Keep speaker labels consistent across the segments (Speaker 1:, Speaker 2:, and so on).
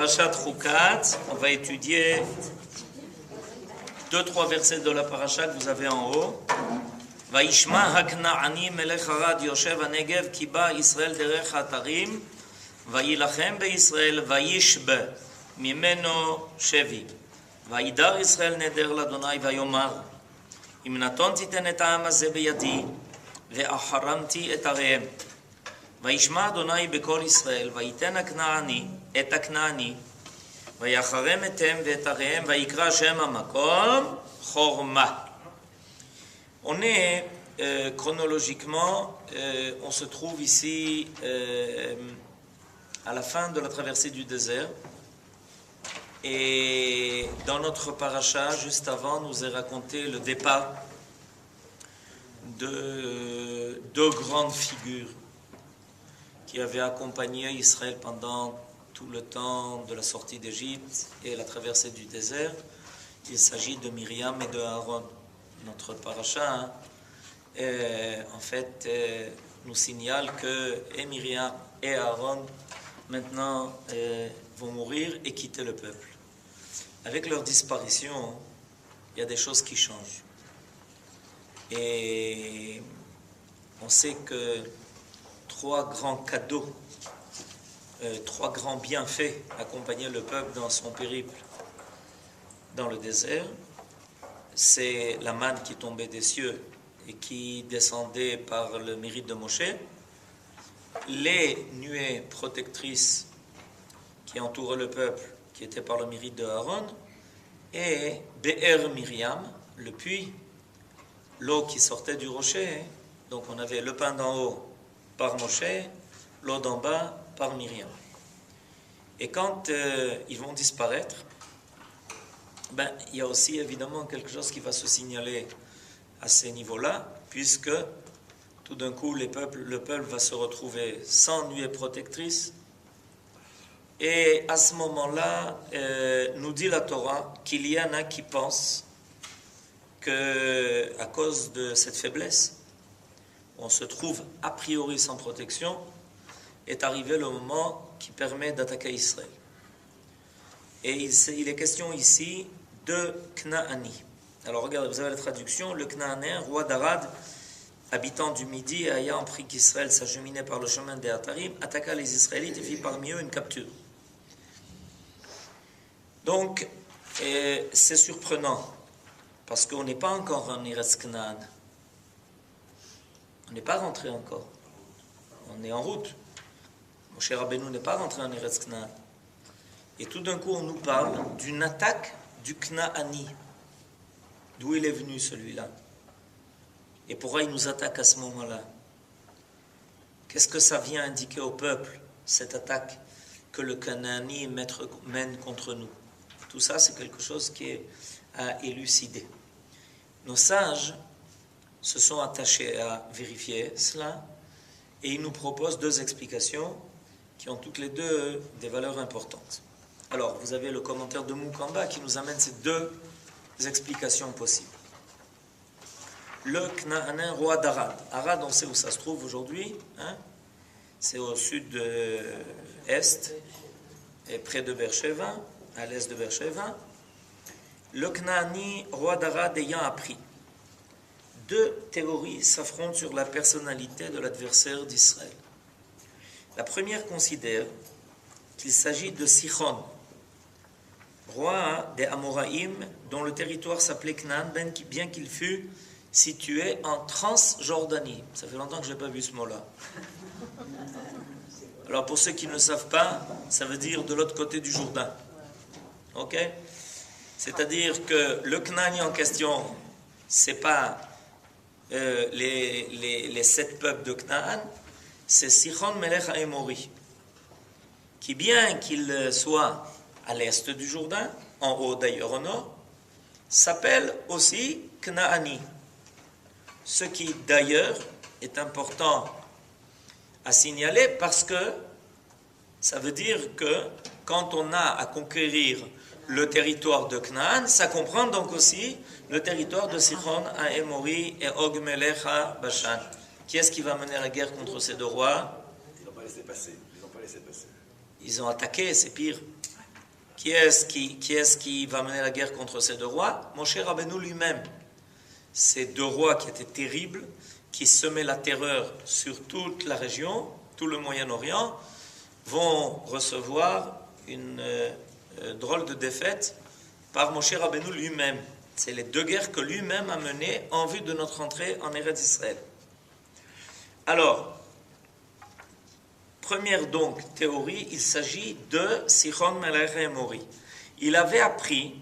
Speaker 1: Parashat Chukat, on va étudier 2-3 versets de la parasha que vous avez en haut. Vaishma haknaani melech Arad yoshev hanegev ki ba Israël derech hatarim vayilachem beIsraël vayishbe mimeno shevi vayidar Israël neder l'Adonai vayomar im naton titen et ha'am hazeh beyadi ve'acharamti et arehem וישמע אדוני בקול ישראל, ויתן הכנעני את הכנעני, ויחרם אתם ואת עריהם, ויקרא שם המקום חורמה. On est chronologiquement, on se trouve ici à la fin de la traversée du désert. Et dans notre paracha, juste avant, nous est raconté le départ de deux grandes figures qui avait accompagné Israël pendant tout le temps de la sortie d'Égypte et la traversée du désert. Il s'agit de Myriam et de Aaron. Notre paracha, en fait, nous signale que et Myriam et Aaron maintenant vont mourir et quitter le peuple. Avec leur disparition, il y a des choses qui changent. Et on sait que trois grands cadeaux, trois grands bienfaits accompagnaient le peuple dans son périple dans le désert. C'est la manne qui tombait des cieux et qui descendait par le mérite de Moshe, les nuées protectrices qui entouraient le peuple, qui étaient par le mérite de Aaron, et Be'er Myriam, le puits, l'eau qui sortait du rocher. Donc on avait le pain d'en haut par Moshe, l'eau d'en bas par Myriam. Et quand ils vont disparaître, il y a aussi évidemment quelque chose qui va se signaler à ces niveaux-là, puisque tout d'un coup le peuple va se retrouver sans nuée protectrice. Et à ce moment-là, nous dit la Torah qu'il y en a qui pensent que à cause de cette faiblesse, on se trouve a priori sans protection, est arrivé le moment qui permet d'attaquer Israël. Et il est question ici de Knaani. Alors regardez, vous avez la traduction, le Knaanéen, roi d'Arad, habitant du Midi, ayant appris qu'Israël s'acheminait par le chemin des Hatarim, attaqua les Israélites et fit parmi eux une capture. Donc, c'est surprenant, parce qu'on n'est pas encore en Eretz Knaan. On n'est pas rentré encore. On est en route. Moshe Rabbeinu n'est pas rentré en Eretz Knaan. Et tout d'un coup, on nous parle d'une attaque du Knaani. D'où il est venu celui-là? Et pourquoi il nous attaque à ce moment-là? Qu'est-ce que ça vient indiquer au peuple, cette attaque que le Knaani mène contre nous? Tout ça, c'est quelque chose qui est à élucider. Nos sages se sont attachés à vérifier cela et ils nous proposent deux explications qui ont toutes les deux des valeurs importantes. Alors, vous avez le commentaire de Moukamba qui nous amène ces deux explications possibles. Le Knaanin, roi d'Arad. Arad, on sait où ça se trouve aujourd'hui. C'est au sud-est, et près de Beersheva, à l'est de Beersheva. Le Knaani, roi d'Arad, ayant appris. Deux théories s'affrontent sur la personnalité de l'adversaire d'Israël. La première considère qu'il s'agit de Sichon, roi des Amoraïm, dont le territoire s'appelait Canaan, bien qu'il fût situé en Transjordanie. Ça fait longtemps que je n'ai pas vu ce mot-là. Alors pour ceux qui ne savent pas, ça veut dire de l'autre côté du Jourdain. Ok? C'est-à-dire que le Knaani en question, c'est pas les 7 peuples de Canaan, c'est Sichon Melech HaEmori, qui bien qu'il soit à l'est du Jourdain, en haut d'ailleurs au nord, s'appelle aussi Knaani. Ce qui d'ailleurs est important à signaler parce que ça veut dire que quand on a à conquérir le territoire de Canaan, ça comprend donc aussi le territoire de Sichon HaEmori et Og Melech HaBashan. Qui est-ce qui va mener la guerre contre ces deux rois?
Speaker 2: Ils n'ont pas laissé passer.
Speaker 1: Ils ont attaqué, c'est pire. Qui est-ce qui va mener la guerre contre ces deux rois? Moshe Rabbeinu lui-même. Ces deux rois qui étaient terribles, qui semaient la terreur sur toute la région, tout le Moyen-Orient, vont recevoir une drôle de défaite par Moshe Rabbeinu lui-même. C'est les deux guerres que lui-même a menées en vue de notre entrée en Eretz Israël. Alors, première donc théorie, il s'agit de Sichon Melech Emori. Il avait appris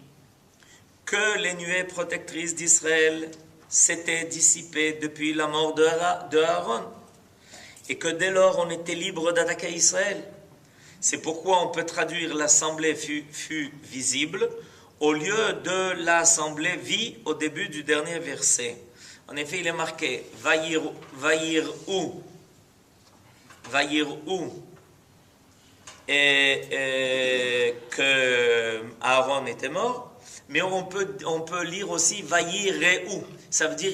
Speaker 1: que les nuées protectrices d'Israël s'étaient dissipées depuis la mort de Aaron, et que dès lors on était libre d'attaquer Israël. C'est pourquoi on peut traduire l'assemblée fut visible au lieu de l'assemblée vit au début du dernier verset. En effet, il est marqué Vayir ou et que Aaron était mort, mais on peut lire aussi Vayireu. Ça veut dire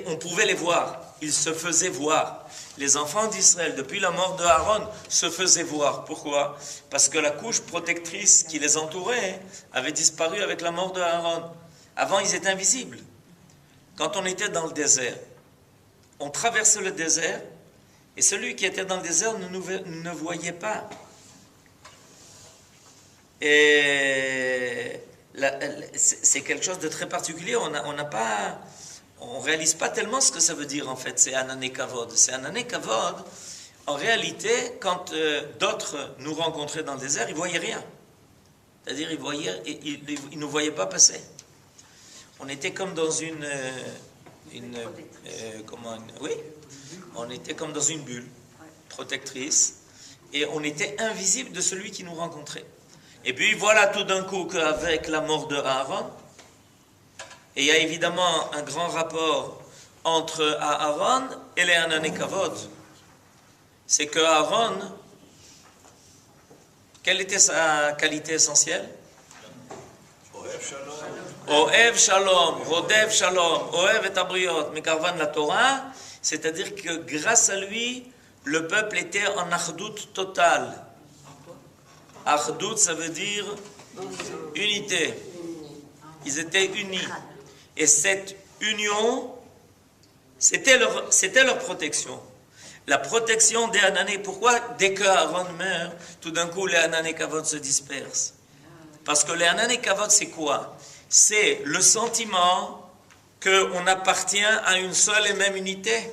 Speaker 1: on pouvait les voir, ils se faisaient voir. Les enfants d'Israël, depuis la mort de Aaron, se faisaient voir. Pourquoi? Parce que la couche protectrice qui les entourait avait disparu avec la mort de Aaron. Avant, ils étaient invisibles. Quand on était dans le désert, on traversait le désert, et celui qui était dans le désert ne voyait pas. Et c'est quelque chose de très particulier. On ne réalise pas tellement ce que ça veut dire en fait, c'est Anané Kavod. C'est Anané Kavod, en réalité, quand d'autres nous rencontraient dans le désert, ils ne voyaient rien. C'est-à-dire, ils ne nous voyaient pas passer. On était comme dans on était comme dans une bulle protectrice, et on était invisible de celui qui nous rencontrait. Et puis voilà tout d'un coup qu'avec la mort de Aaron, et il y a évidemment un grand rapport entre Aaron et les Anané Kavod. C'est que Aaron, quelle était sa qualité essentielle? Ohev Shalom, Rodev Shalom, Ohev et Abriot, Mekarvan la Torah, c'est-à-dire que grâce à lui, le peuple était en achdout totale. Achdout, ça veut dire unité. Ils étaient unis. Et cette union, c'était leur protection. La protection des Anané. Pourquoi dès que Aaron meurt, tout d'un coup les Anané Kavod se dispersent? Parce que les Anané Kavod, c'est quoi? C'est le sentiment qu'on appartient à une seule et même unité.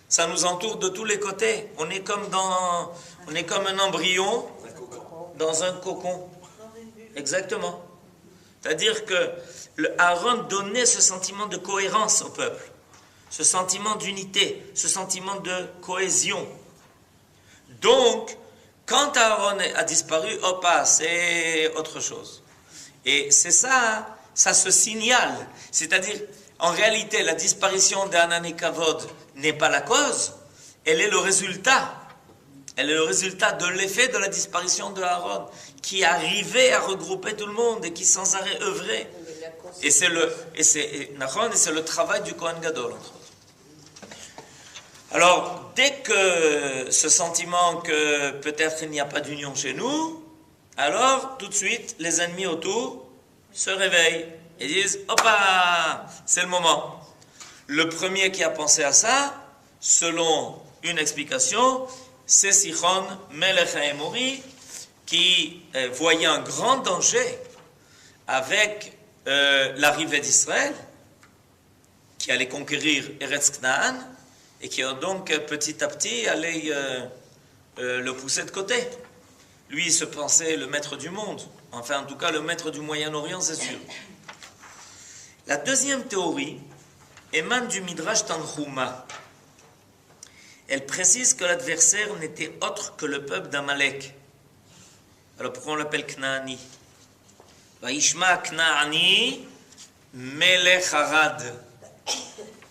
Speaker 1: Ça nous entoure de tous les côtés. On est comme un embryon dans un cocon. Exactement. C'est-à-dire que Aaron donnait ce sentiment de cohérence au peuple, ce sentiment d'unité, ce sentiment de cohésion. Donc, quand Aaron a disparu, c'est autre chose. Et c'est ça se signale. C'est-à-dire, en réalité, la disparition d'Anané Kavod n'est pas la cause, elle est le résultat. Elle est le résultat de l'effet de la disparition de Aaron, qui arrivait à regrouper tout le monde et qui sans arrêt œuvrait. Et c'est le travail du Kohen Gadol, entre autres. Alors, dès que ce sentiment que peut-être il n'y a pas d'union chez nous, alors tout de suite, les ennemis autour se réveillent et disent « Hoppa, c'est le moment ». Le premier qui a pensé à ça, selon une explication, c'est Sichon Melech Emori, qui voyait un grand danger avec l'arrivée d'Israël, qui allait conquérir Eretz Knaan, et qui donc petit à petit allait le pousser de côté. Lui, il se pensait le maître du monde, enfin en tout cas le maître du Moyen-Orient, c'est sûr. La deuxième théorie émane du Midrash Tanchuma. Elle précise que l'adversaire n'était autre que le peuple d'Amalek. Alors pourquoi on l'appelle Knaani? Vaishma Knaani Melech Harad.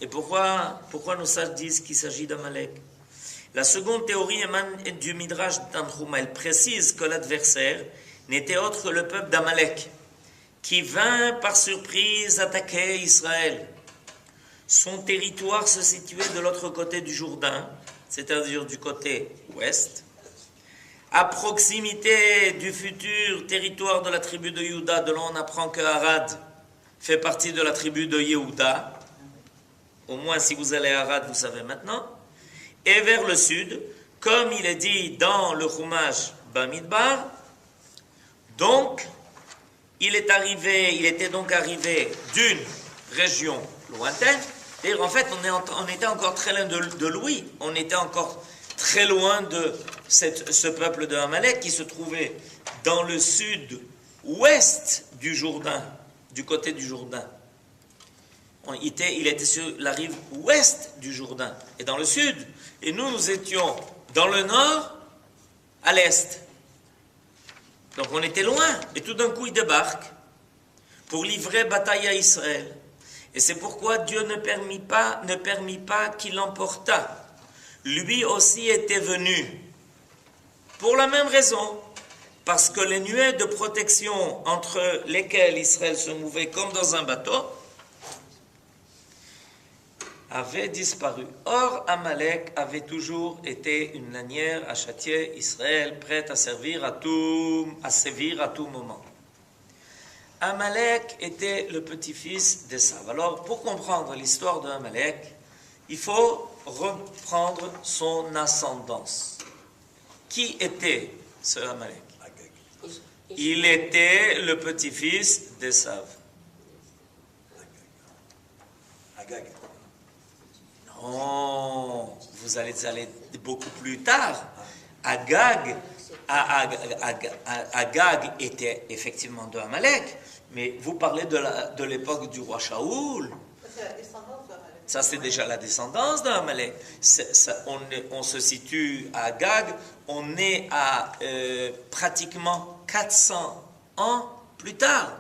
Speaker 1: Et pourquoi nos sages disent qu'il s'agit d'Amalek? La seconde théorie émane du Midrash Tanchuma. Elle précise que l'adversaire n'était autre que le peuple d'Amalek, qui vint par surprise attaquer Israël. Son territoire se situait de l'autre côté du Jourdain, c'est-à-dire du côté ouest, à proximité du futur territoire de la tribu de Yehuda. De là, on apprend que Arad fait partie de la tribu de Yehuda. Au moins, si vous allez à Arad, vous savez maintenant. Et vers le sud, comme il est dit dans le Chumash Bamidbar, donc, il était donc arrivé d'une région lointaine. C'est-à-dire, en fait, on était encore très loin de lui. On était encore très loin de ce peuple de Amalek qui se trouvait dans le sud-ouest du Jourdain, du côté du Jourdain. Il était sur la rive ouest du Jourdain et dans le sud. Et nous étions dans le nord, à l'est. Donc on était loin. Et tout d'un coup, il débarque pour livrer bataille à Israël. Et c'est pourquoi Dieu ne permit pas qu'il l'emportât. Lui aussi était venu. Pour la même raison. Parce que les nuées de protection entre lesquelles Israël se mouvait comme dans un bateau avaient disparu. Or, Amalek avait toujours été une lanière à châtier Israël, prête à sévir à tout moment. Amalek était le petit-fils d'Esav. Alors, pour comprendre l'histoire de Amalek, il faut reprendre son ascendance. Qui était ce Amalek? Il était le petit-fils d'Esav.
Speaker 2: Agag.
Speaker 1: Non, vous allez aller beaucoup plus tard. Agag était effectivement de Amalek, mais vous parlez de l'époque du roi Shaoul.
Speaker 3: C'est la descendance d'Amalek.
Speaker 1: Ça, c'est déjà la descendance d'Amalek. On se situe à Agag, on est à pratiquement 400 ans plus tard.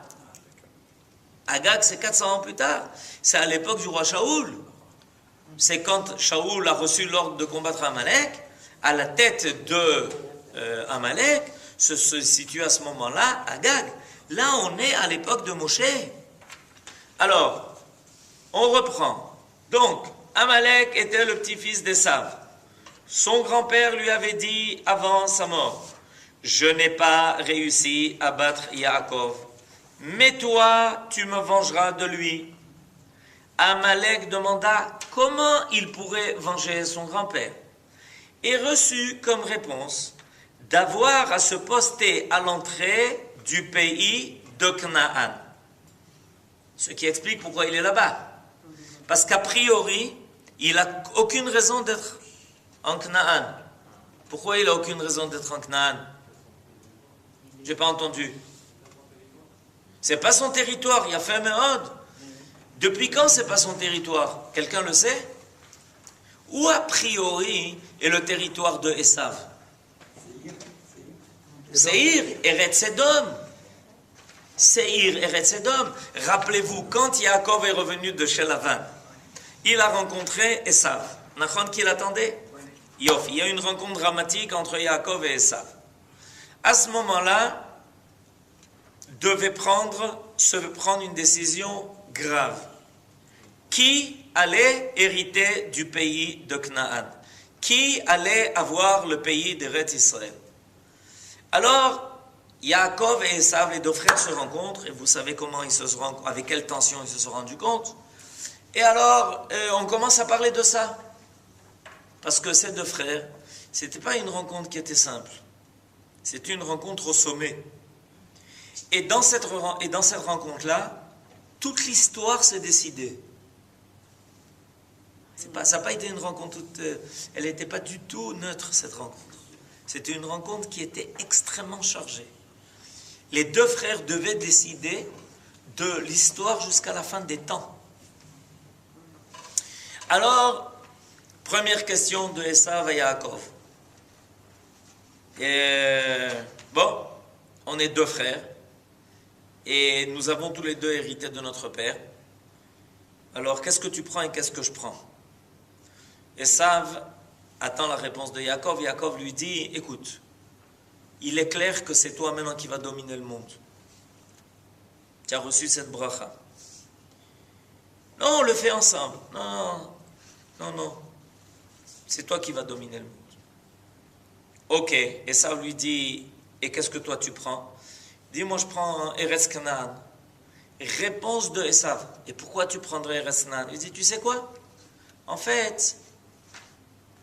Speaker 1: Agag, c'est 400 ans plus tard. C'est à l'époque du roi Shaoul. C'est quand Shaoul a reçu l'ordre de combattre Amalek, à la tête de Amalek, se situe à ce moment-là Agag. Là, on est à l'époque de Moshe. Alors, on reprend. Donc, Amalek était le petit-fils d'Esav. Son grand-père lui avait dit avant sa mort, « Je n'ai pas réussi à battre Yaakov, mais toi, tu me vengeras de lui. » Amalek demanda comment il pourrait venger son grand-père et reçut comme réponse d'avoir à se poster à l'entrée du pays de Canaan. Ce qui explique pourquoi il est là-bas. Parce qu'a priori, il n'a aucune raison d'être en Canaan. Pourquoi il n'a aucune raison d'être en Canaan? Je n'ai pas entendu. C'est pas son territoire, il a fait un méhod. Depuis quand c'est pas son territoire? Quelqu'un le sait? Où a priori est le territoire de Esav? Seir, Eretz Edom. Seir, Eretz Edom. Rappelez-vous, quand Yaakov est revenu de chez Lavan, il a rencontré Esav. Nachon qui l'attendait? Yof, il y a une rencontre dramatique entre Yaakov et Esav. À ce moment-là, devait se prendre une décision grave. Qui allait hériter du pays de Canaan? Qui allait avoir le pays d'Eretz Israël? Alors, Yaakov et Esav, les deux frères, se rencontrent, et vous savez comment ils se sont rencontrés, avec quelle tension ils se sont rendus compte. Et alors, on commence à parler de ça. Parce que ces deux frères, c'était pas une rencontre qui était simple. C'était une rencontre au sommet. Et dans cette rencontre-là, toute l'histoire s'est décidée. Ça n'a pas été une rencontre elle n'était pas du tout neutre, cette rencontre. C'était une rencontre qui était extrêmement chargée. Les deux frères devaient décider de l'histoire jusqu'à la fin des temps. Alors, première question de Esav à Yaakov. Bon, on est deux frères. Et nous avons tous les deux hérité de notre père. Alors, qu'est-ce que tu prends et qu'est-ce que je prends? Esav attend la réponse de Yaakov. Yaakov lui dit, écoute, il est clair que c'est toi maintenant qui vas dominer le monde. Tu as reçu cette bracha. Non, on le fait ensemble. Non. C'est toi qui vas dominer le monde. Ok, Esav lui dit, et qu'est-ce que toi tu prends? Il dit, moi je prends Eretz Canaan. Réponse de Esav, et pourquoi tu prendrais Eretz Canaan? Il dit, tu sais quoi? En fait,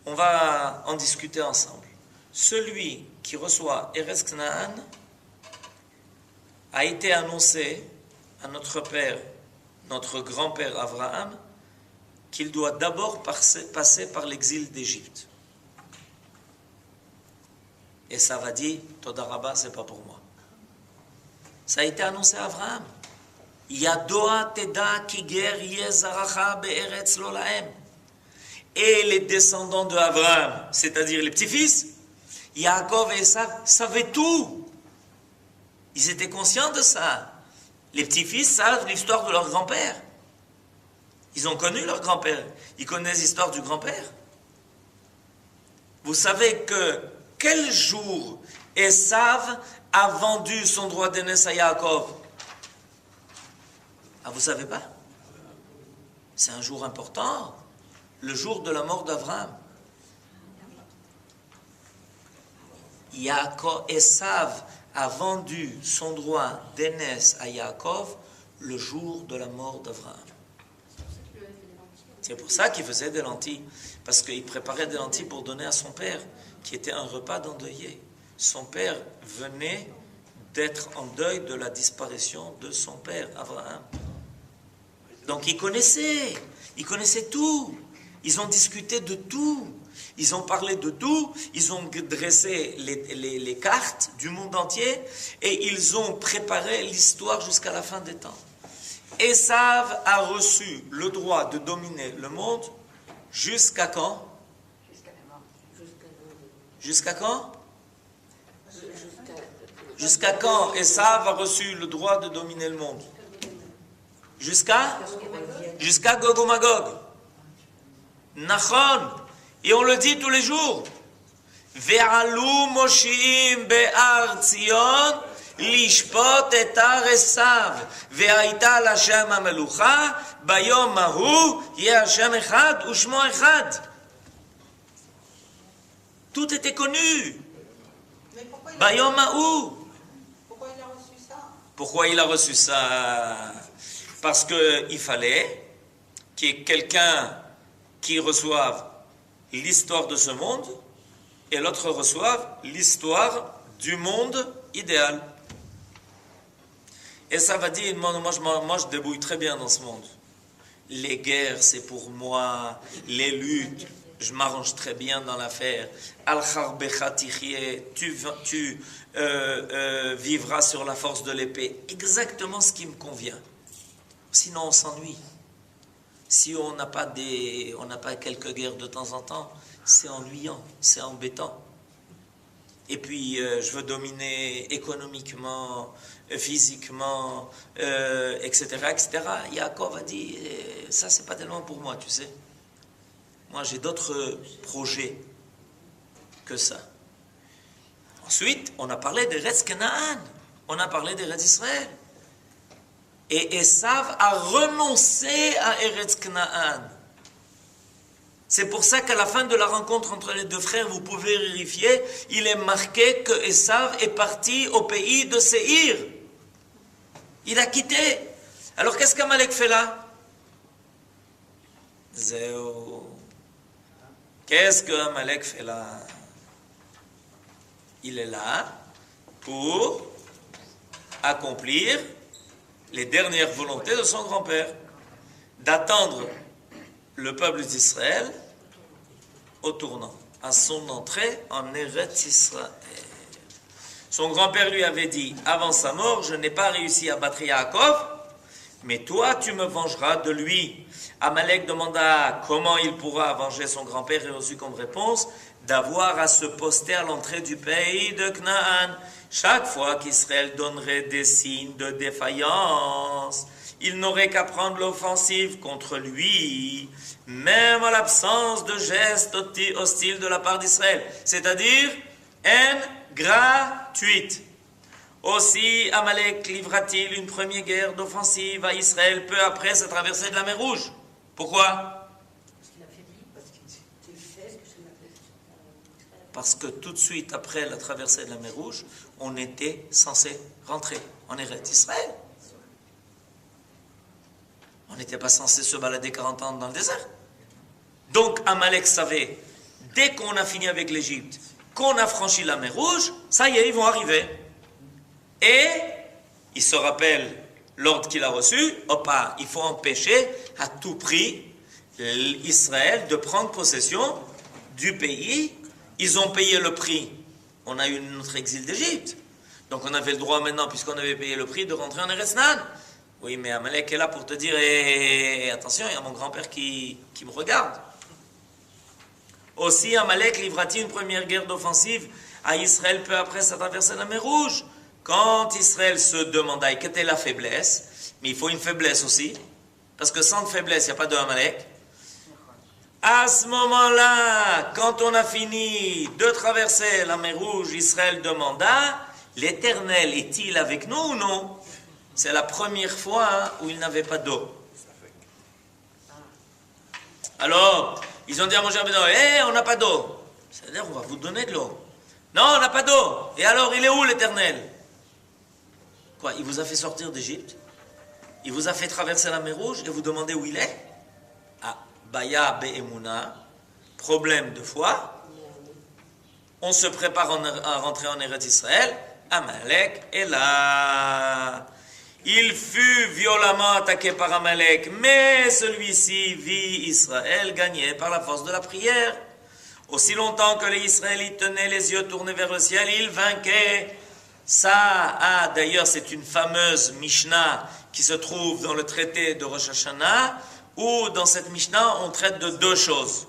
Speaker 1: on va en discuter ensemble. Celui qui reçoit Eretz Canaan a été annoncé à notre père, notre grand-père Abraham, qu'il doit d'abord passer par l'exil d'Égypte. Et ça va dire, Todaraba, c'est pas pour moi. Ça a été annoncé à Abraham. Yadoa teda kiger yezaracha be'eretz lo lahem. Et les descendants de Abraham, c'est-à-dire les petits-fils, Yaakov et Esav, savaient tout. Ils étaient conscients de ça. Les petits-fils savent l'histoire de leur grand-père. Ils ont connu leur grand-père. Ils connaissent l'histoire du grand-père. Vous savez que quel jour Esav a vendu son droit d'aînesse à Yaakov? Ah, vous savez pas? C'est un jour important. Le jour de la mort d'Abraham. Esav a vendu son droit d'aînesse à Yaakov le jour de la mort d'Abraham. C'est pour ça qu'il faisait des lentilles. Parce qu'il préparait des lentilles pour donner à son père, qui était un repas d'endeuillé. Son père venait d'être en deuil de la disparition de son père, Abraham. Donc ils connaissaient tout. Ils ont discuté de tout. Ils ont parlé de tout. Ils ont dressé les cartes du monde entier et ils ont préparé l'histoire jusqu'à la fin des temps. Esav a reçu le droit de dominer le monde jusqu'à quand? Jusqu'à quand? Jusqu'à quand Esav a reçu le droit de dominer le monde? Jusqu'à Gog ou Magog. Nachon. Et on le dit tous les jours. Ve'alu Moshiim be'ar Tzion lishpot et ar Esav ve'aita l'Hashem hamelucha bayom mahu yeh Hashem echad u'shmo echad. Tout était connu. Bayom mahu.
Speaker 3: Pourquoi il a reçu ça?
Speaker 1: Pourquoi il a reçu ça? Parce qu'il fallait qu'il y ait quelqu'un qui reçoive l'histoire de ce monde et l'autre reçoive l'histoire du monde idéal. Et ça va dire, moi je débrouille très bien dans ce monde. Les guerres, c'est pour moi. Les luttes, je m'arrange très bien dans l'affaire. Al-Kharbecha tichye, tu vivras sur la force de l'épée. Exactement ce qui me convient. Sinon, on s'ennuie. Si on n'a pas quelques guerres de temps en temps, c'est ennuyant, c'est embêtant. Et puis, je veux dominer économiquement, physiquement, etc., etc. Yaakov a dit, ça, c'est pas tellement pour moi, tu sais. Moi, j'ai d'autres projets que ça. Ensuite, on a parlé d'Eretz Canaan. On a parlé d'Eretz Israël. Et Esav a renoncé à Eretz Canaan. C'est pour ça qu'à la fin de la rencontre entre les deux frères, vous pouvez vérifier, il est marqué que Esav est parti au pays de Séhir. Il a quitté. Alors qu'est-ce qu'Amalek fait là? Zéo. Qu'est-ce qu'Amalek fait là? Il est là pour accomplir les dernières volontés de son grand-père, d'attendre le peuple d'Israël au tournant, à son entrée en Eretz Israël. Son grand-père lui avait dit, avant sa mort, je n'ai pas réussi à battre Yaakov, mais toi tu me vengeras de lui. Amalek demanda comment il pourra venger son grand-père et reçut comme réponse d'avoir à se poster à l'entrée du pays de Canaan. Chaque fois qu'Israël donnerait des signes de défaillance, il n'aurait qu'à prendre l'offensive contre lui, même en l'absence de gestes hostiles de la part d'Israël, c'est-à-dire haine gratuite. Aussi, Amalek livra-t-il une première guerre d'offensive à Israël peu après sa traversée de la mer Rouge. Pourquoi? Parce que tout de suite après la traversée de la mer Rouge, on était censé rentrer en Eretz Israël. On n'était pas censé se balader 40 ans dans le désert. Donc Amalek savait, dès qu'on a fini avec l'Égypte, qu'on a franchi la mer Rouge, ça y est, ils vont arriver. Et il se rappelle l'ordre qu'il a reçu, il faut empêcher à tout prix Israël de prendre possession du pays. Ils ont payé le prix. On a eu notre exil d'Égypte. Donc on avait le droit maintenant, puisqu'on avait payé le prix, de rentrer en Eretz Canaan. Oui, mais Amalek est là pour te dire, attention, il y a mon grand-père qui me regarde. Aussi, Amalek livra-t-il une première guerre d'offensive à Israël peu après sa traversée de la mer Rouge. Quand Israël se demanda quelle était la faiblesse, mais il faut une faiblesse aussi, parce que sans faiblesse, il n'y a pas de Amalek. À ce moment-là, quand on a fini de traverser la mer Rouge, Israël demanda, l'Éternel est-il avec nous ou non? C'est la première fois où il n'avait pas d'eau. Alors, ils ont dit à Moshe Rabbeinu, on n'a pas d'eau. C'est-à-dire, on va vous donner de l'eau. Non, on n'a pas d'eau. Et alors, il est où l'Éternel? Quoi, il vous a fait sortir d'Égypte? Il vous a fait traverser la mer Rouge et vous demandez où il est? Ah, Baya Be'emuna, problème de foi. On se prépare à rentrer en Eretz Israël. Amalek est là. Il fut violemment attaqué par Amalek, mais celui-ci vit Israël gagné par la force de la prière. Aussi longtemps que les Israélites tenaient les yeux tournés vers le ciel, ils vainquaient. Ça, d'ailleurs, c'est une fameuse Mishnah qui se trouve dans le traité de Rosh Hashanah, où dans cette Mishnah, on traite de deux choses.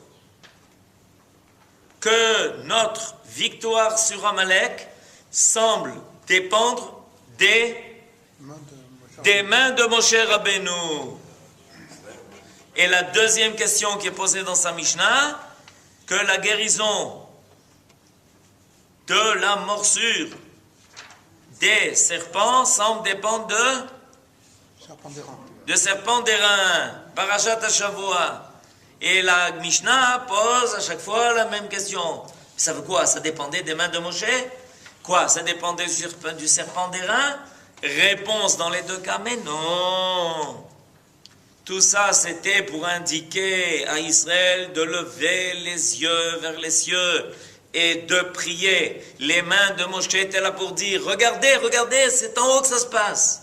Speaker 1: Que notre victoire sur Amalek semble dépendre des mains de Moshe Rabbeinu. Et la deuxième question qui est posée dans sa Mishnah, que la guérison de la morsure des serpents semble dépendre de serpents d'airain, Parashat Hashavua. Et la Mishnah pose à chaque fois la même question. Ça veut quoi? Ça dépendait des mains de Moshe? Quoi? Ça dépendait du serpent d'airain? Réponse dans les deux cas, mais non. Tout ça, c'était pour indiquer à Israël de lever les yeux vers les cieux et de prier. Les mains de Moshe étaient là pour dire, regardez, regardez, c'est en haut que ça se passe.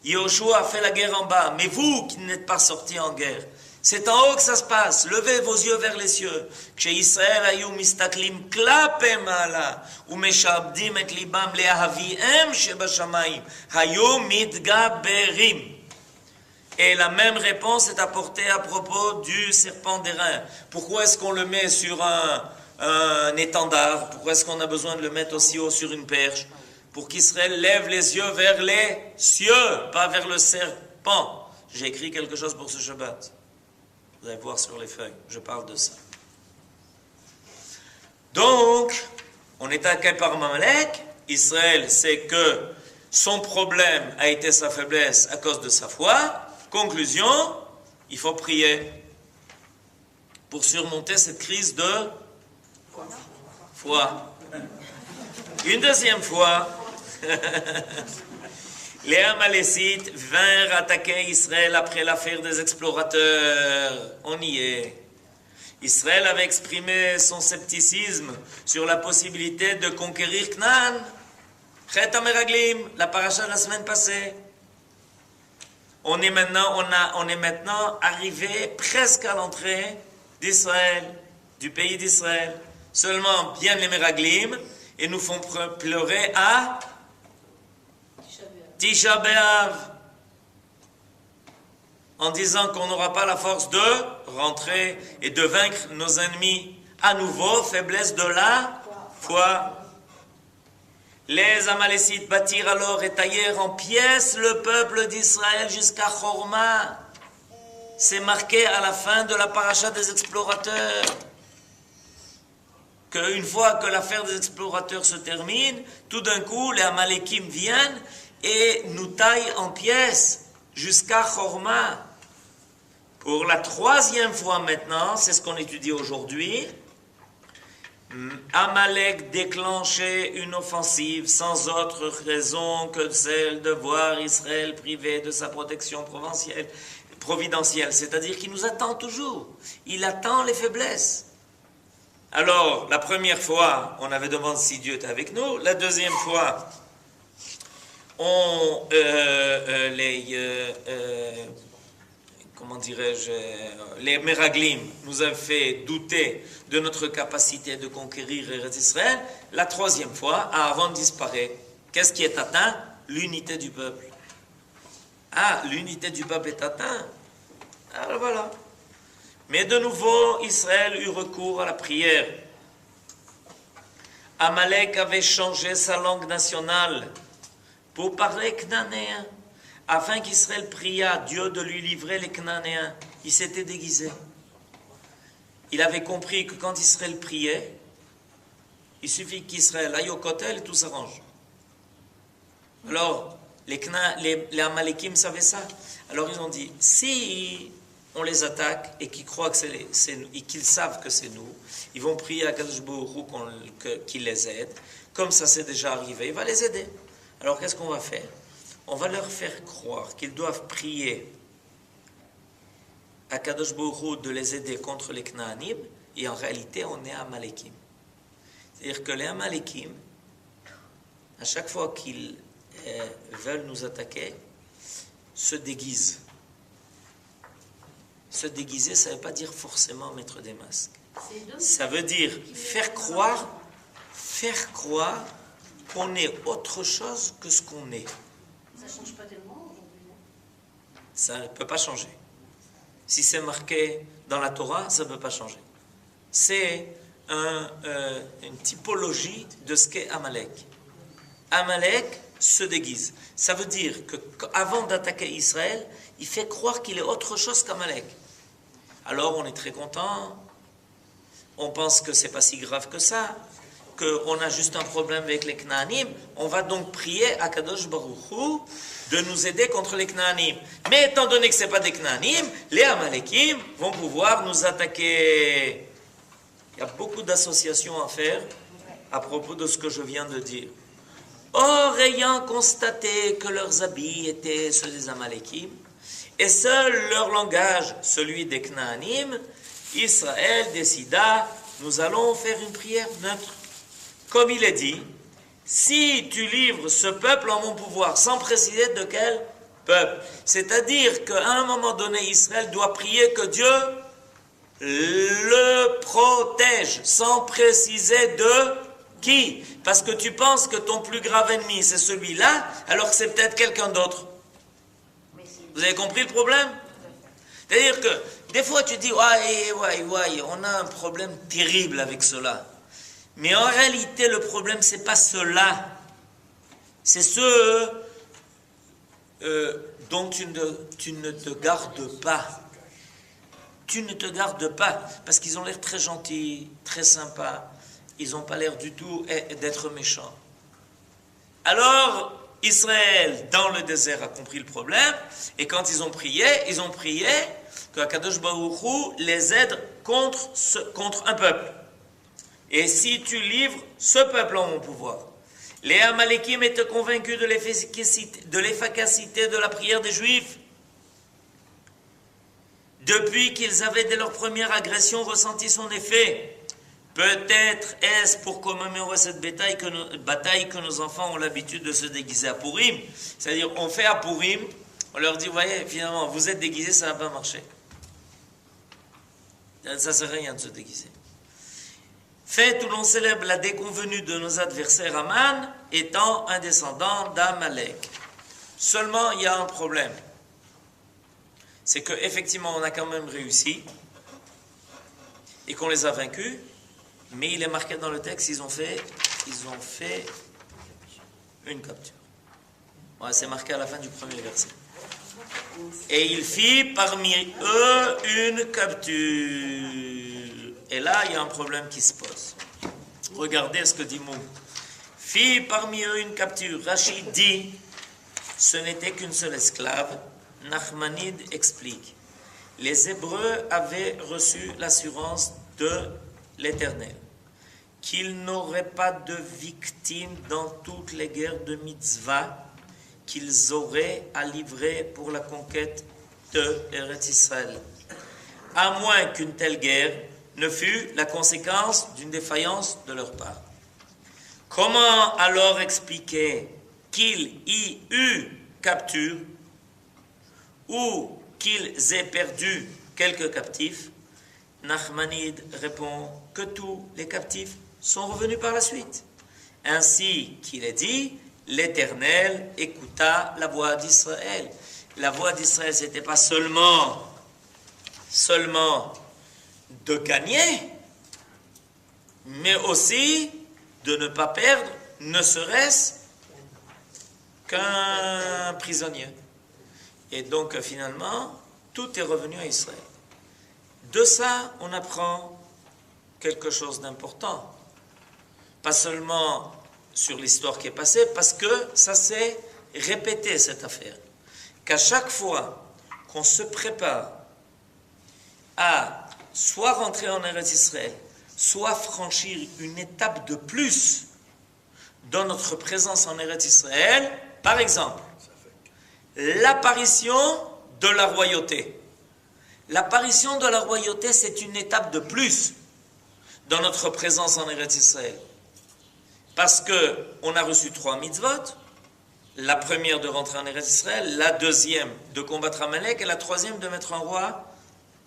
Speaker 1: Yoshua a fait la guerre en bas, mais vous qui n'êtes pas sortis en guerre, c'est en haut que ça se passe. Levez vos yeux vers les cieux. Chez Israël ayu mistaklim klape ma'ala umeshabdim et libam le'ahaviem shebashamayim hayu mitgaberim. Et la même réponse est apportée à propos du serpent d'airain. Pourquoi est-ce qu'on le met sur un étendard? Pourquoi est-ce qu'on a besoin de le mettre aussi haut sur une perche? Pour qu'Israël lève les yeux vers les cieux, pas vers le serpent. J'ai écrit quelque chose pour ce Shabbat. Vous allez voir sur les feuilles, je parle de ça. Donc, on est attaqué par Amalek. Israël sait que son problème a été sa faiblesse à cause de sa foi. Conclusion, il faut prier pour surmonter cette crise de foi. Une deuxième fois, les Amalécites vinrent attaquer Israël après l'affaire des explorateurs. On y est. Israël avait exprimé son scepticisme sur la possibilité de conquérir Canaan. Chet HaMeraglim, la paracha de la semaine passée. On est maintenant arrivé presque à l'entrée d'Israël, du pays d'Israël. Seulement bien les Meraglim, et nous font pleurer à Tisha B'Av, en disant qu'on n'aura pas la force de rentrer et de vaincre nos ennemis. À nouveau, faiblesse de la foi. Les Amalécites bâtirent alors et taillèrent en pièces le peuple d'Israël jusqu'à Chorma. C'est marqué à la fin de la paracha des explorateurs. Qu'une fois que l'affaire des explorateurs se termine, tout d'un coup, les Amalékim viennent et nous taillent en pièces jusqu'à Chorma. Pour la troisième fois maintenant, c'est ce qu'on étudie aujourd'hui, Amalek déclenchait une offensive sans autre raison que celle de voir Israël privé de sa protection providentielle, c'est-à-dire qu'il nous attend toujours. Il attend les faiblesses. Alors, la première fois, on avait demandé si Dieu était avec nous. La deuxième fois, les Meraglim nous avaient fait douter de notre capacité de conquérir Eretz Israël. La troisième fois, Aaron disparaît. Qu'est-ce qui est atteint? L'unité du peuple. Ah, l'unité du peuple est atteinte. Alors voilà. Mais de nouveau, Israël eut recours à la prière. Amalek avait changé sa langue nationale pour parler cananéen, afin qu'Israël priât Dieu de lui livrer les Cananéens. Il s'était déguisé. Il avait compris que quand Israël priait, il suffit qu'Israël aille au kotel et tout s'arrange. Alors, les Amalekim savaient ça. Alors ils ont dit, si on les attaque et qu'ils croient que c'est nous, et qu'ils savent que c'est nous, ils vont prier à Kadosh Baruch Hu qu'il les aide. Comme ça c'est déjà arrivé, il va les aider. Alors qu'est-ce qu'on va faire? On va leur faire croire qu'ils doivent prier à Kadosh Baruch Hu de les aider contre les Knaanim, et en réalité on est Amalekim. C'est-à-dire que les Amalekim, à chaque fois qu'ils veulent nous attaquer, se déguisent. Se déguiser, ça ne veut pas dire forcément mettre des masques. Ça veut dire faire croire qu'on est autre chose que ce qu'on est.
Speaker 4: Ça ne change pas tellement aujourd'hui.
Speaker 1: Ça ne peut pas changer. Si c'est marqué dans la Torah, ça ne peut pas changer. C'est une typologie de ce qu'est Amalek. Amalek se déguise. Ça veut dire qu'avant d'attaquer Israël, il fait croire qu'il est autre chose qu'Amalek. Alors on est très content, on pense que c'est pas si grave que ça, qu'on a juste un problème avec les Knaanim. On va donc prier à Kadosh Baruch Hu de nous aider contre les Knaanim. Mais étant donné que c'est pas des Knaanim, les Amalekim vont pouvoir nous attaquer. Il y a beaucoup d'associations à faire à propos de ce que je viens de dire. Or, ayant constaté que leurs habits étaient ceux des Amalekim, et seul leur langage, celui des Knaanim, Israël décida, nous allons faire une prière neutre. Comme il est dit, si tu livres ce peuple en mon pouvoir, sans préciser de quel peuple. C'est-à-dire qu'à un moment donné, Israël doit prier que Dieu le protège, sans préciser de qui. Parce que tu penses que ton plus grave ennemi, c'est celui-là, alors que c'est peut-être quelqu'un d'autre. Vous avez compris le problème? C'est-à-dire que des fois tu dis, ouais, on a un problème terrible avec cela. Mais en réalité, le problème, c'est pas cela. C'est ce dont tu ne te gardes pas. Tu ne te gardes pas, parce qu'ils ont l'air très gentils, très sympas. Ils n'ont pas l'air du tout d'être méchants. Alors, Israël, dans le désert, a compris le problème, et quand ils ont prié que Kadosh Baruch Hu les aide contre un peuple. Et si tu livres ce peuple en mon pouvoir. Les Amalekim étaient convaincus de l'efficacité de la prière des Juifs. Depuis qu'ils avaient, dès leur première agression, ressenti son effet. Peut-être est-ce pour commémorer cette bataille que nos enfants ont l'habitude de se déguiser à Purim. C'est-à-dire, on fait à Purim, on leur dit, voyez, finalement, vous êtes déguisés, ça n'a pas marché. Ça ne sert à rien de se déguiser. Fête où l'on célèbre la déconvenue de nos adversaires Aman, étant un descendant d'Amalek. Seulement, il y a un problème. C'est qu'effectivement, on a quand même réussi, et qu'on les a vaincus, mais il est marqué dans le texte, ils ont fait une capture. Ouais, c'est marqué à la fin du premier verset. Et il fit parmi eux une capture. Et là, il y a un problème qui se pose. Regardez ce que dit Moum. Fit parmi eux une capture. Rachid dit, ce n'était qu'une seule esclave. Nachmanide explique. Les Hébreux avaient reçu l'assurance de l'Éternel, qu'il n'aurait pas de victimes dans toutes les guerres de mitzvah qu'ils auraient à livrer pour la conquête de Eretz Israël, à moins qu'une telle guerre ne fût la conséquence d'une défaillance de leur part. Comment alors expliquer qu'il y eut capture ou qu'ils aient perdu quelques captifs? Nachmanide répond que tous les captifs sont revenus par la suite. Ainsi qu'il est dit, l'Éternel écouta la voix d'Israël. La voix d'Israël, ce n'était pas seulement de gagner, mais aussi de ne pas perdre, ne serait-ce qu'un prisonnier. Et donc finalement, tout est revenu à Israël. De ça, on apprend quelque chose d'important. Pas seulement sur l'histoire qui est passée, parce que ça s'est répété cette affaire. Qu'à chaque fois qu'on se prépare à soit rentrer en Eretz Israël, soit franchir une étape de plus dans notre présence en Eretz Israël, par exemple, l'apparition de la royauté. L'apparition de la royauté, c'est une étape de plus dans notre présence en Eretz Israël. Parce qu'on a reçu 3 mitzvot, la première de rentrer en Eretz Israël, la deuxième de combattre Amalek, et la troisième de mettre un roi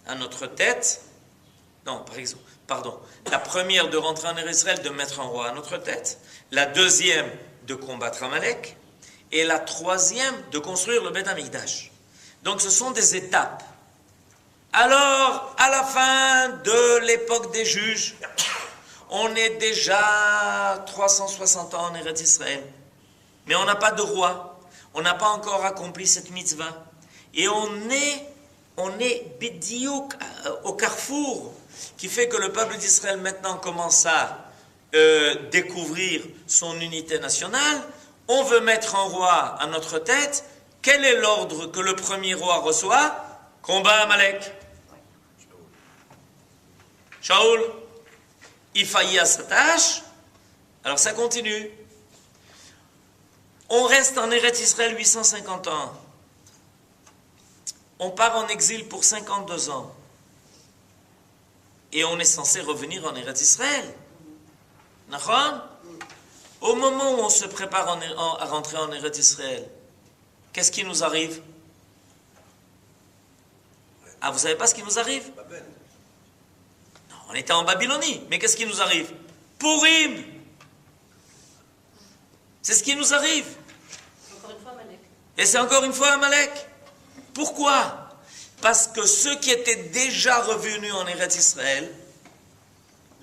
Speaker 1: à notre tête. Non, la première de rentrer en Eretz Israël, de mettre un roi à notre tête, la deuxième de combattre Amalek, et la troisième de construire le Beth Amikdash. Donc ce sont des étapes. Alors, à la fin de l'époque des juges, on est déjà 360 ans en Eretz Israël, mais on n'a pas de roi, on n'a pas encore accompli cette mitzvah, et on est bédiouk au carrefour, qui fait que le peuple d'Israël maintenant commence à découvrir son unité nationale. On veut mettre un roi à notre tête. Quel est l'ordre que le premier roi reçoit? Combat Amalek. Shaoul, il faillit à sa tâche, alors ça continue. On reste en Eretz Israël 850 ans. On part en exil pour 52 ans. Et on est censé revenir en Eretz Israël. Nachon? Au moment où on se prépare à rentrer en Eretz Israël, qu'est-ce qui nous arrive? Ah, vous savez pas ce qui nous arrive? Non, on était en Babylonie, mais qu'est-ce qui nous arrive? Purim! C'est ce qui nous arrive.
Speaker 4: Encore une fois, Amalek.
Speaker 1: Et c'est encore une fois Amalek. Pourquoi? Parce que ceux qui étaient déjà revenus en Eretz Israël,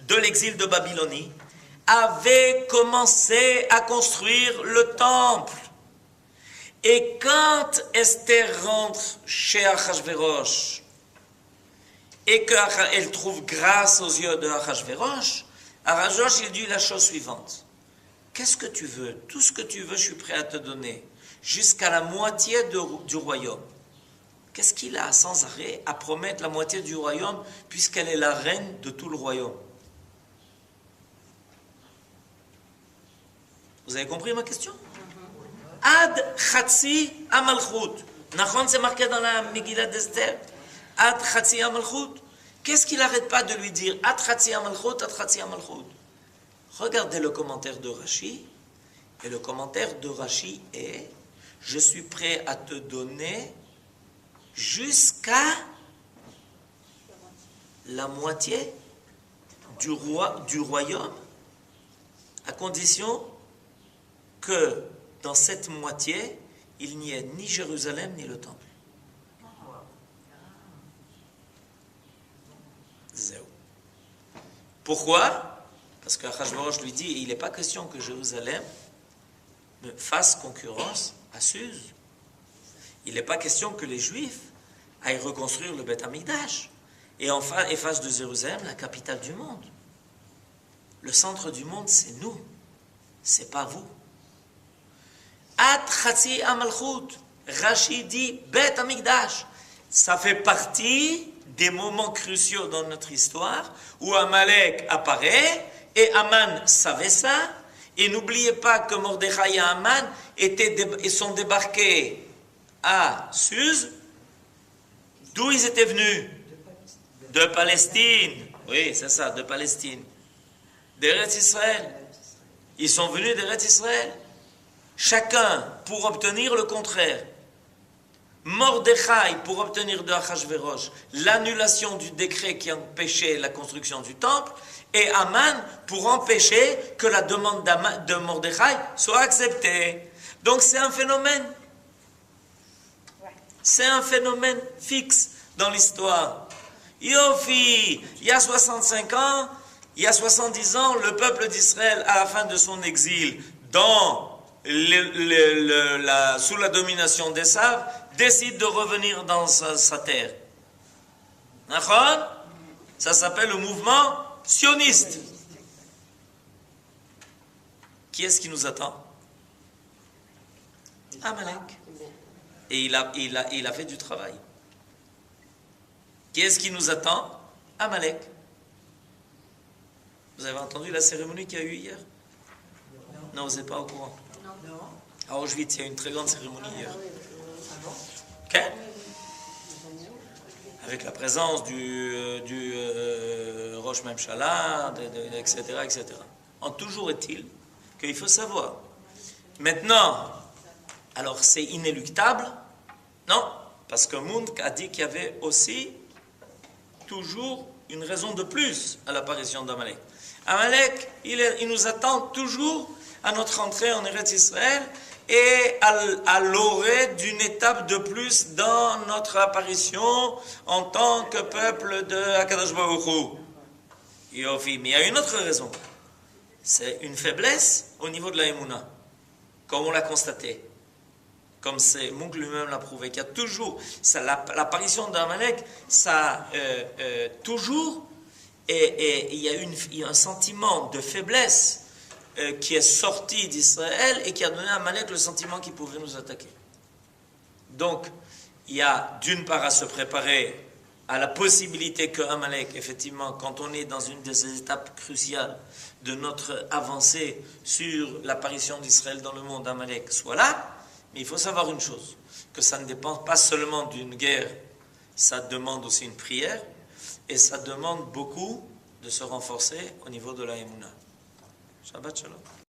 Speaker 1: de l'exil de Babylonie, avaient commencé à construire le temple. Et quand Esther rentre chez Achashverosh, et qu'elle trouve grâce aux yeux de Achashverosh, Achashverosh, il dit la chose suivante. Qu'est-ce que tu veux? Tout ce que tu veux, je suis prêt à te donner. Jusqu'à la moitié du royaume. Qu'est-ce qu'il a sans arrêt à promettre la moitié du royaume, puisqu'elle est la reine de tout le royaume? Vous avez compris ma question? Ad Chatsi Amalchut. Nachon, c'est marqué dans la Megillah d'Esther. Ad Chatsi Amalchut. Qu'est-ce qu'il n'arrête pas de lui dire? Ad Chatsi Amalchut, Ad Chatsi Amalchut. Regardez le commentaire de Rashi. Et le commentaire de Rashi est: je suis prêt à te donner jusqu'à la moitié du royaume, à condition que dans cette moitié, il n'y ait ni Jérusalem ni le temple. Zéro. Pourquoi? Parce qu'Achashverosh lui dit, il n'est pas question que Jérusalem me fasse concurrence à Suse. Il n'est pas question que les Juifs aillent reconstruire le Beth Amikdash et fassent de Jérusalem la capitale du monde. Le centre du monde, c'est nous, c'est pas vous. At Chatsi Amalchut, Rashi dit Beth Amikdash. Ça fait partie des moments cruciaux dans notre histoire où Amalek apparaît Et Aman savait ça. Et n'oubliez pas que Mordechai et Aman sont débarqués à Suse. D'où ils étaient venus? De Palestine. Oui, c'est ça, de Palestine. D'Eretz Israël. Ils sont venus d'Eretz Israël. Chacun pour obtenir le contraire. Mordechai pour obtenir de Achashverosh l'annulation du décret qui empêchait la construction du temple, et Aman pour empêcher que la demande de Mordechai soit acceptée. Donc c'est un phénomène. C'est un phénomène fixe dans l'histoire. Yofi, il y a 65 ans, il y a 70 ans, le peuple d'Israël, à la fin de son exil, sous la domination d'Esav, décide de revenir dans sa terre. Ça s'appelle le mouvement sioniste. Qui est-ce qui nous attend? Amalek. Et il a fait du travail. Qui est-ce qui nous attend? Amalek. Vous avez entendu la cérémonie qu'il y a eu hier? Non, vous n'êtes pas au courant. À Auschwitz, il y a eu une très grande cérémonie hier. Ok? Avec la présence du Rosh Memshala, etc., etc. Toujours est-il qu'il faut savoir. Maintenant, alors c'est inéluctable? Non, parce que Mundk a dit qu'il y avait aussi toujours une raison de plus à l'apparition d'Amalek. Amalek, il nous attend toujours à notre entrée en Eretz Israël et à l'orée d'une étape de plus dans notre apparition en tant que peuple de Akadosh Baruch Hu. Mais il y a une autre raison. C'est une faiblesse au niveau de la Emouna, comme on l'a constaté. Comme c'est Munk lui-même l'a prouvé, qu'il y a toujours, l'apparition d'Amalek, ça toujours, et il y a un sentiment de faiblesse qui est sorti d'Israël et qui a donné à Amalek le sentiment qu'il pouvait nous attaquer. Donc, il y a d'une part à se préparer à la possibilité que Amalek, effectivement, quand on est dans une de ces étapes cruciales de notre avancée sur l'apparition d'Israël dans le monde, Amalek soit là. Mais il faut savoir une chose, que ça ne dépend pas seulement d'une guerre, ça demande aussi une prière, et ça demande beaucoup de se renforcer au niveau de la Emouna. Shabbat Shalom.